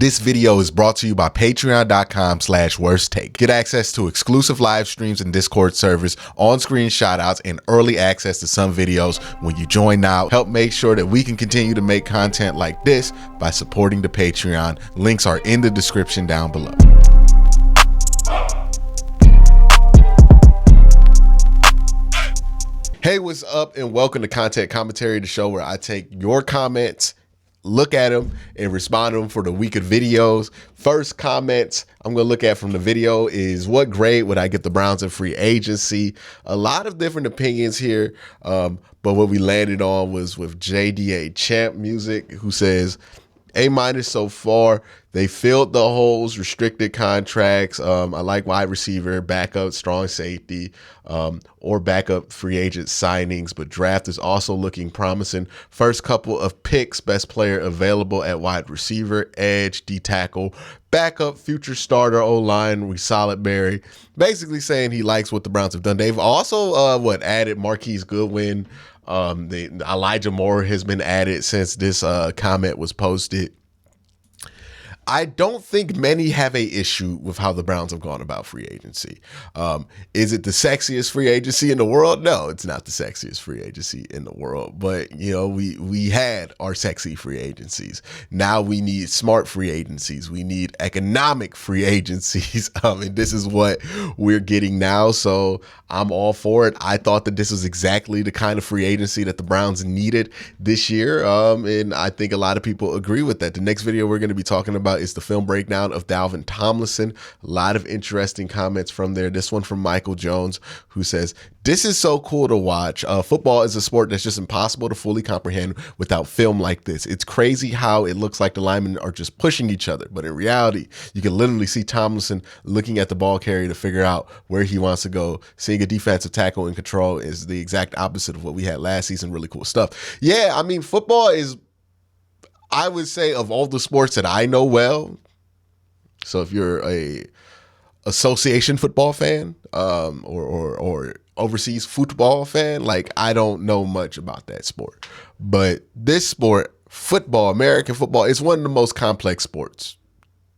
This video is brought to you by patreon.com/worsttake. Get access to exclusive live streams and Discord servers, on-screen shoutouts, and early access to some videos when you join now. Help make sure that we can continue to make content like this by supporting the Patreon. Links are in the description down below. Hey, what's up, and welcome to Content Commentary, the show where I take your comments, look at them, and respond to them for the week of videos. First comments I'm going to look at from the video is, what grade would I get the Browns in free agency? A lot of different opinions here, but what we landed on was with JDA Champ Music, who says, A- so far. They filled the holes, restricted contracts. I like wide receiver, backup, strong safety, or backup free agent signings, but draft is also looking promising. First couple of picks, best player available at wide receiver, edge, D tackle, backup, future starter, O-line, we solid Barry. Basically saying he likes what the Browns have done. They've also, added Marquise Goodwin. Elijah Moore has been added since this comment was posted. I don't think many have a issue with how the Browns have gone about free agency. Is it the sexiest free agency in the world? No, it's not the sexiest free agency in the world. But, you know, we had our sexy free agencies. Now we need smart free agencies. We need economic free agencies. And this is what we're getting now. So I'm all for it. I thought that this was exactly the kind of free agency that the Browns needed this year. And I think a lot of people agree with that. The next video we're going to be talking about is the film breakdown of Dalvin Tomlinson. A lot of interesting comments from there. This one from Michael Jones, who says, this is so cool to watch. Football is a sport that's just impossible to fully comprehend without film like this. It's crazy how it looks like the linemen are just pushing each other, but in reality, you can literally see Tomlinson looking at the ball carrier to figure out where he wants to go. Seeing a defensive tackle in control is the exact opposite of what we had last season. Really cool stuff. Yeah, I mean, football is, I would say, of all the sports that I know well, so if you're a association football fan, or overseas football fan, like, I don't know much about that sport. But this sport, football, American football, is one of the most complex sports.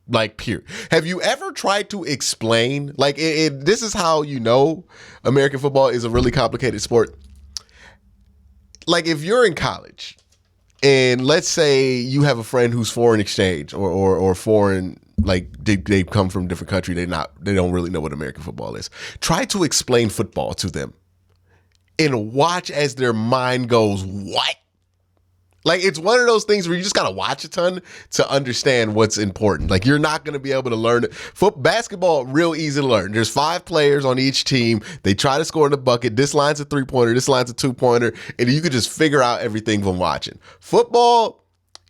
Like, period. Have you ever tried to explain, like, this is how you know American football is a really complicated sport. Like, if you're in college, and let's say you have a friend who's foreign exchange or foreign, like they come from a different country. They don't really know what American football is. Try to explain football to them and watch as their mind goes, what? Like, it's one of those things where you just got to watch a ton to understand what's important. Like, you're not going to be able to learn it. Basketball, real easy to learn. There's 5 players on each team. They try to score in the bucket. This line's a 3-pointer. This line's a 2-pointer. And you can just figure out everything from watching. Football,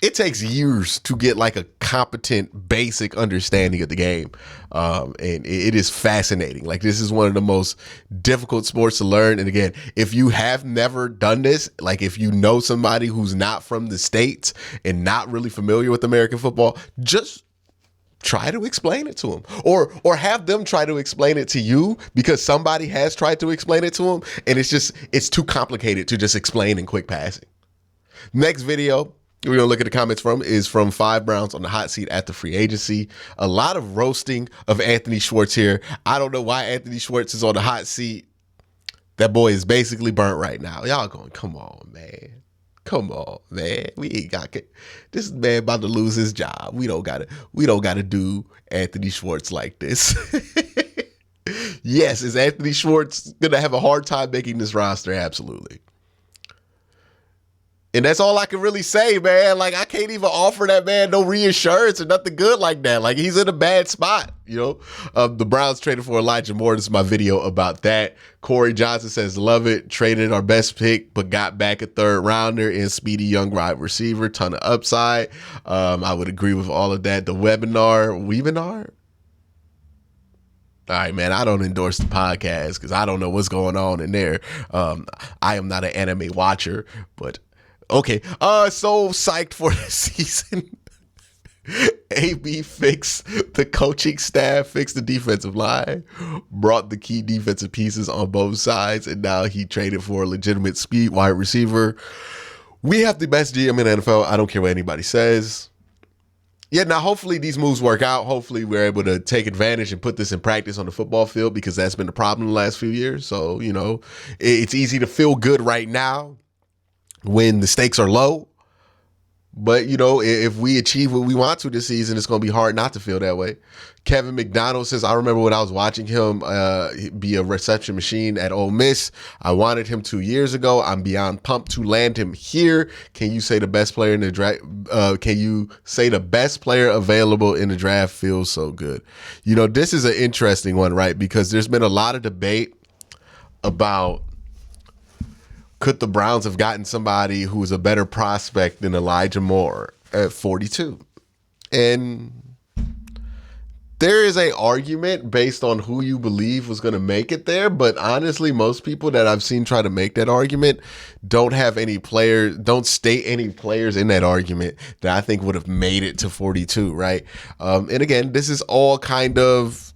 it takes years to get like a competent, basic understanding of the game. And it is fascinating. Like, this is one of the most difficult sports to learn. And again, if you have never done this, like if you know somebody who's not from the States and not really familiar with American football, just try to explain it to them, or have them try to explain it to you, because somebody has tried to explain it to them. And it's too complicated to just explain in quick passing. Next video we're going to look at the comments is from 5 Browns on the hot seat at the free agency. A lot of roasting of Anthony Schwartz here. I don't know why Anthony Schwartz is on the hot seat. That boy is basically burnt right now. Y'all going, come on, man. Come on, man. We ain't got this man about to lose his job. We don't gotta do Anthony Schwartz like this. Yes, is Anthony Schwartz gonna have a hard time making this roster? Absolutely. And that's all I can really say, man. Like, I can't even offer that man no reassurance or nothing good like that. Like, he's in a bad spot, you know. The Browns traded for Elijah Moore. This is my video about that. Corey Johnson says, love it. Traded our best pick, but got back a 3rd rounder in speedy young wide receiver. Ton of upside. I would agree with all of that. The webinar? All right, man, I don't endorse the podcast because I don't know what's going on in there. I am not an anime watcher, but okay, so psyched for the season. AB fixed the coaching staff, fixed the defensive line, brought the key defensive pieces on both sides, and now he traded for a legitimate speed wide receiver. We have the best GM in the NFL. I don't care what anybody says. Yeah, now hopefully these moves work out. Hopefully we're able to take advantage and put this in practice on the football field, because that's been the problem the last few years. So, it's easy to feel good right now when the stakes are low. But, if we achieve what we want to this season, it's going to be hard not to feel that way. Kevin McDonald says, I remember when I was watching him be a reception machine at Ole Miss. I wanted him 2 years ago. I'm beyond pumped to land him here. Can you say the best player in the draft? Can you say the best player available in the draft feels so good? This is an interesting one, right? Because there's been a lot of debate about, could the Browns have gotten somebody who was a better prospect than Elijah Moore at 42? And there is an argument based on who you believe was going to make it there. But honestly, most people that I've seen try to make that argument don't state any players in that argument that I think would have made it to 42, right? And again, this is all kind of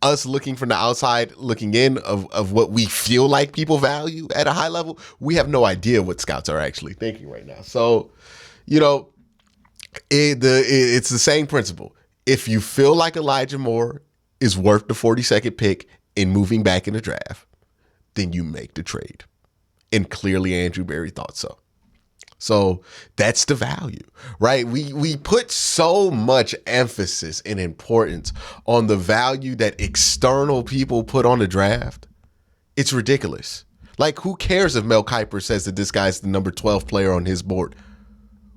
us looking from the outside, looking in of what we feel like people value at a high level. We have no idea what scouts are actually thinking right now. So, it's the same principle. If you feel like Elijah Moore is worth the 42nd pick in moving back in the draft, then you make the trade. And clearly Andrew Berry thought so. So that's the value, right? We put so much emphasis and importance on the value that external people put on the draft. It's ridiculous. Like, who cares if Mel Kiper says that this guy's the number 12 player on his board?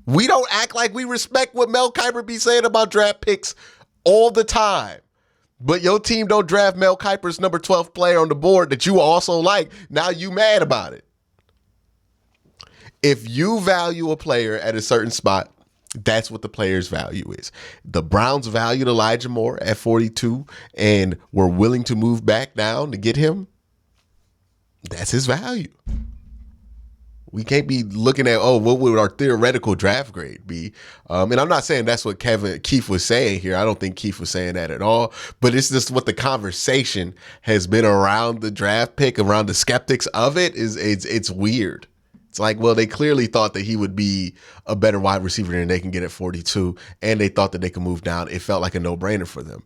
We don't act like we respect what Mel Kiper be saying about draft picks all the time. But your team don't draft Mel Kiper's number 12 player on the board that you also like. Now you mad about it. If you value a player at a certain spot, that's what the player's value is. The Browns valued Elijah Moore at 42 and were willing to move back down to get him. That's his value. We can't be looking at, what would our theoretical draft grade be? And I'm not saying that's what Keith was saying here. I don't think Keith was saying that at all. But it's just what the conversation has been around the draft pick, around the skeptics of it. It's weird. It's like, well, they clearly thought that he would be a better wide receiver than they can get at 42, and they thought that they could move down. It felt like a no-brainer for them.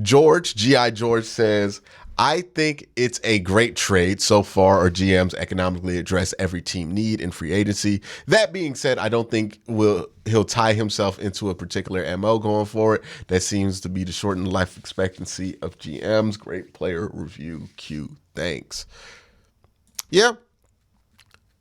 G.I. George says, I think it's a great trade. So far, our GMs economically address every team need in free agency. That being said, I don't think he'll tie himself into a particular MO going forward. That seems to be the shortened life expectancy of GMs. Great player review. Q. Thanks.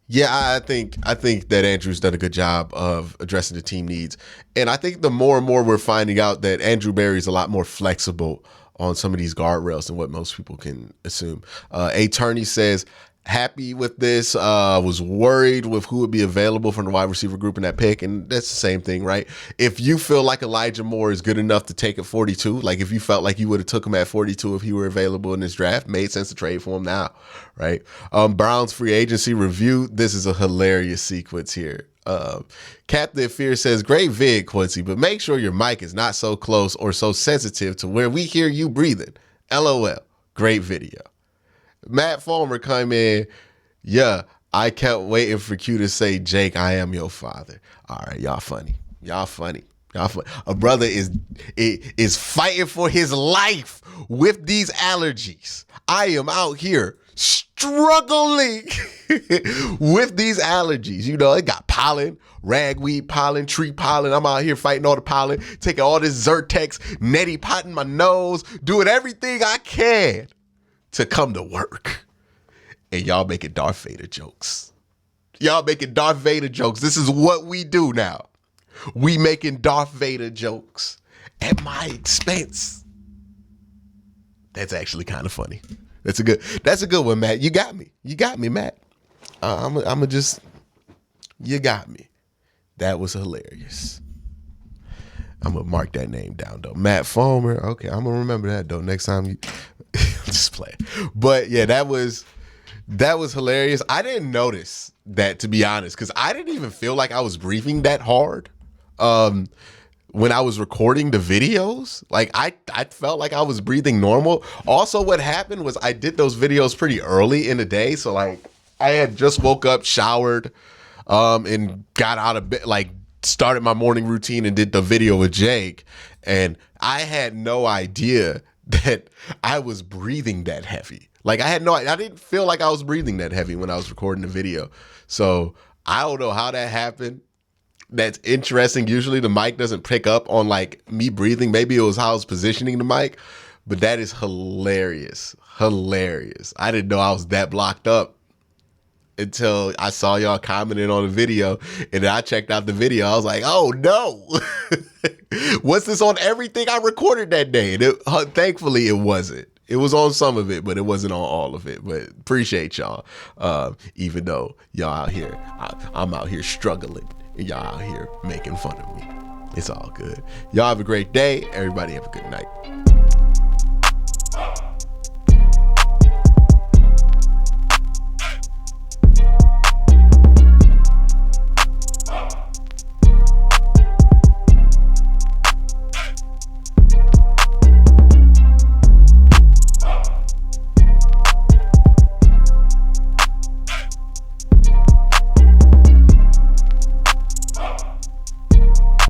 Yeah, I think that Andrew's done a good job of addressing the team needs. And I think the more and more we're finding out that Andrew Berry's a lot more flexible on some of these guardrails than what most people can assume. Attorney says, happy with this, was worried with who would be available from the wide receiver group in that pick. And that's the same thing, right? If you feel like Elijah Moore is good enough to take at 42, like if you felt like you would have took him at 42 if he were available in this draft, made sense to trade for him now, right? Browns free agency review. This is a hilarious sequence here. Captain Fear says, great vid, Quincy, but make sure your mic is not so close or so sensitive to where we hear you breathing. LOL. Great video. Matt Fulmer come in. Yeah, I kept waiting for Q to say, Jake, I am your father. All right, y'all funny. A brother is fighting for his life with these allergies. I am out here struggling with these allergies. It got pollen, ragweed pollen, tree pollen. I'm out here fighting all the pollen, taking all this Zyrtex, neti pot in my nose, doing everything I can to come to work. And y'all making Darth Vader jokes. This is what we do now. We making Darth Vader jokes at my expense. That's actually kind of funny. That's a good one, Matt. You got me, Matt. You got me. That was hilarious. I'm going to mark that name down, though. Matt Fulmer. Okay, I'm going to remember that, though. Next time you just play. But yeah, that was hilarious. I didn't notice that, to be honest, because I didn't even feel like I was breathing that hard when I was recording the videos. Like I felt like I was breathing normal. Also, what happened was I did those videos pretty early in the day. So like I had just woke up, showered, and got out of bed, like started my morning routine and did the video with Jake, and I had no idea that I was breathing that heavy. Like I didn't feel like I was breathing that heavy when I was recording the video. So I don't know how that happened. That's interesting. Usually the mic doesn't pick up on like me breathing. Maybe it was how I was positioning the mic, but that is hilarious. Hilarious. I didn't know I was that blocked up until I saw y'all commenting on the video, and then I checked out the video. I was like, oh no, what's this on everything I recorded that day? And thankfully it wasn't. It was on some of it, but it wasn't on all of it. But appreciate y'all, even though y'all out here, I'm out here struggling, and y'all out here making fun of me. It's all good. Y'all have a great day. Everybody have a good night.